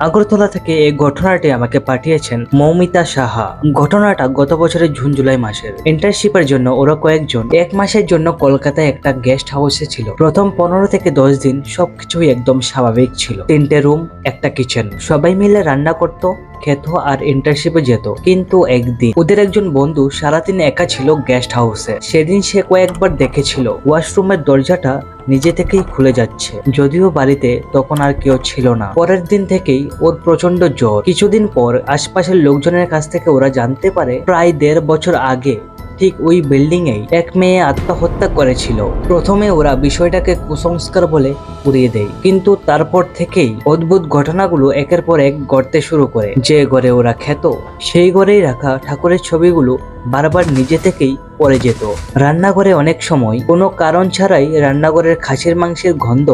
আগরতলা থেকে এই ঘটনাটি আমাকে পাঠিয়েছেন মৌমিতা সাহা। ঘটনাটা গত বছরের জুন জুলাই মাসের। ইন্টার্নশিপের জন্য ওরা কয়েকজন 1 মাসের জন্য কলকাতায় একটা গেস্ট হাউসে ছিল। প্রথম 15 থেকে 10 দিন সবকিছুই একদম স্বাভাবিক ছিল। 3টে রুম, একটা কিচেন, সবাই মিলে রান্না করতো, খেত আর ইন্টার্নশিপে যেত। কিন্তু একদিন ওদের একজন বন্ধু সারাদিন একা ছিল গেস্ট হাউসে। সেদিন সে কয়েকবার দেখেছিল ওয়াশরুমের দরজাটা নিজে থেকেই খুলে যাচ্ছে, যদিও বাড়িতে তখন আর কেউ ছিল না। পরের দিন থেকেই ওর প্রচন্ড জ্বর। কিছুদিন পর আশপাশের লোকজনের কাছ থেকে ওরা জানতে পারে প্রায় 1.5 বছর আগে ঠিক ওই বিল্ডিং এই এক মেয়ে আত্মহত্যা করেছিল। প্রথমে ওরা বিষয়টাকে কুসংস্কার বলে উড়িয়ে দেয়, কিন্তু তারপর থেকেই অদ্ভুত ঘটনাগুলো একের পর এক ঘটতে শুরু করে। যে ঘরে ওরা খেত সেই ঘরেই রাখা ঠাকুরের ছবিগুলো বারবার নিজে থেকেই পড়ে যেত। রান্নাঘরে অনেক সময় কোনো কারণ ছাড়াই রান্নাঘরের খাসির মাংসের গন্ধ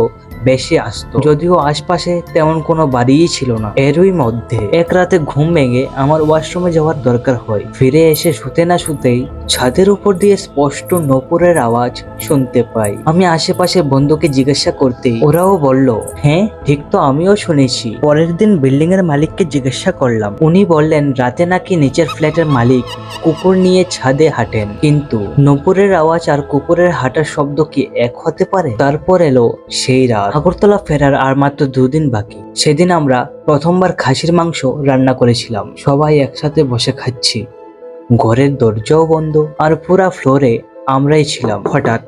বেশি আসতো, যদিও আশপাশে তেমন কোনো বাড়িই ছিল না। এরই মধ্যে এক রাতে ঘুম ভেঙে আমার ওয়াশরুমে যাওয়ার দরকার হয়। ফিরে এসে শুতে না শুতেই ছাদের উপর দিয়ে স্পষ্ট নূপুরের আওয়াজ শুনতে পাই। আমি আশেপাশে বন্ধুকে জিজ্ঞাসা করতেই ওরাও বলল, হ্যাঁ ঠিক তো, আমিও শুনেছি। পরের দিন বিল্ডিং এর মালিককে জিজ্ঞাসা করলাম। উনি বললেন রাতে নাকি নিচের ফ্ল্যাটের মালিক কুকুর নিয়ে ছাদে হাঁটেন, কিন্তু নূপুরের আওয়াজ আর কুকুরের হাঁটার শব্দ কি এক হতে পারে? তারপর এলো সেই রাত। আগরতলা ফেরার আর মাত্র 2 দিন বাকি। সেদিন আমরা প্রথমবার খাসির মাংস রান্না করেছিলাম। সবাই একসাথে বসে খাচ্ছি, ঘরের দরজাও বন্ধ আর পুরা ফ্লোরে আমরাই ছিলাম। হঠাৎ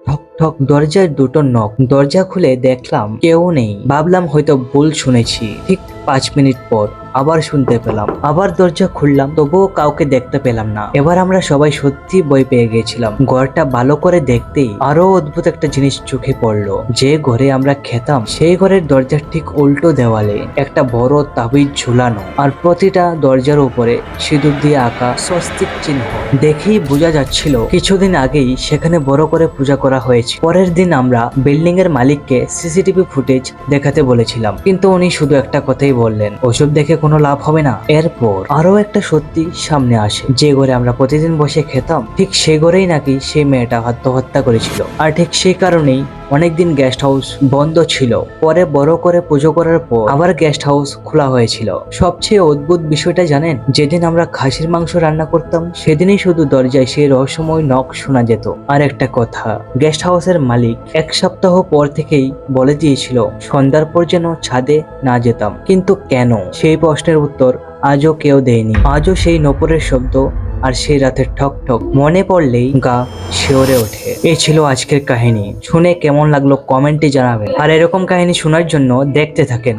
ঠক ঠক দরজার 2টো নক। দরজা খুলে দেখলাম কেউ নেই। ভাবলাম হয়তো ভুল শুনেছি। ঠিক 5 মিনিট পর আবার শুনতে পেলাম। আবার দরজা খুললাম, তবুও কাউকে দেখতে পেলাম না। এবার আমরা সবাই সত্যি ভয় পেয়ে গেছিলাম। ঘরটা ভালো করে দেখতেই আরো অদ্ভুত একটা জিনিস চোখে পড়লো। যে ঘরে আমরা খেতাম সেই ঘরের দরজার ঠিক উল্টো দেওয়ালে একটা বড় তাবিজ ঝুলানো, আর প্রতিটা দরজার উপরে সিঁদুর দিয়ে আঁকা স্বস্তিক চিহ্ন। দেখেই বোঝা যাচ্ছিল কিছুদিন আগেই সেখানে বড় করে পূজা করা হয়েছে। পরের দিন আমরা বিল্ডিং এর মালিককে সিসিটিভি ফুটেজ দেখাতে বলেছিলাম, কিন্তু উনি শুধু একটা কথাই বললেন, ওসব দেখে কোনো লাভ হবে না। এরপর আরো একটা সত্যি সামনে আসে। যে ঘরে আমরা প্রতিদিন বসে খেতাম ঠিক সে ঘরেই নাকি সেই মেয়েটা আত্মহত্যা করেছিল। আর ঠিক সেই কারণেই অনেকদিন গেস্ট হাউস বন্ধ ছিল। পরে বড় করে পুজো করার পর আবার গেস্ট হাউস খোলা হয়েছিল। সবচেয়ে অদ্ভুত বিষয়টা জানেন, যেদিন আমরা খাসির মাংস রান্না করতাম সেদিনই শুধু দরজায় সেই রহস্যময় নখ শোনা যেত। আর একটা কথা, গেস্ট হাউসের মালিক 1 সপ্তাহ পর থেকেই বলে দিয়েছিল সন্ধ্যার পর যেন ছাদে না যেতাম। কিন্তু কেন, সেই প্রশ্নের উত্তর আজও কেউ দেয়নি। আজও সেই নূপুরের শব্দ আর সেই রাতের ঠক ঠক মনে পড়লেই গা শিওরে ওঠে। এই ছিল আজকের কাহিনী। শুনে কেমন লাগলো কমেন্টে জানাবেন, আর এরকম কাহিনী শোনার জন্য দেখতে থাকেন।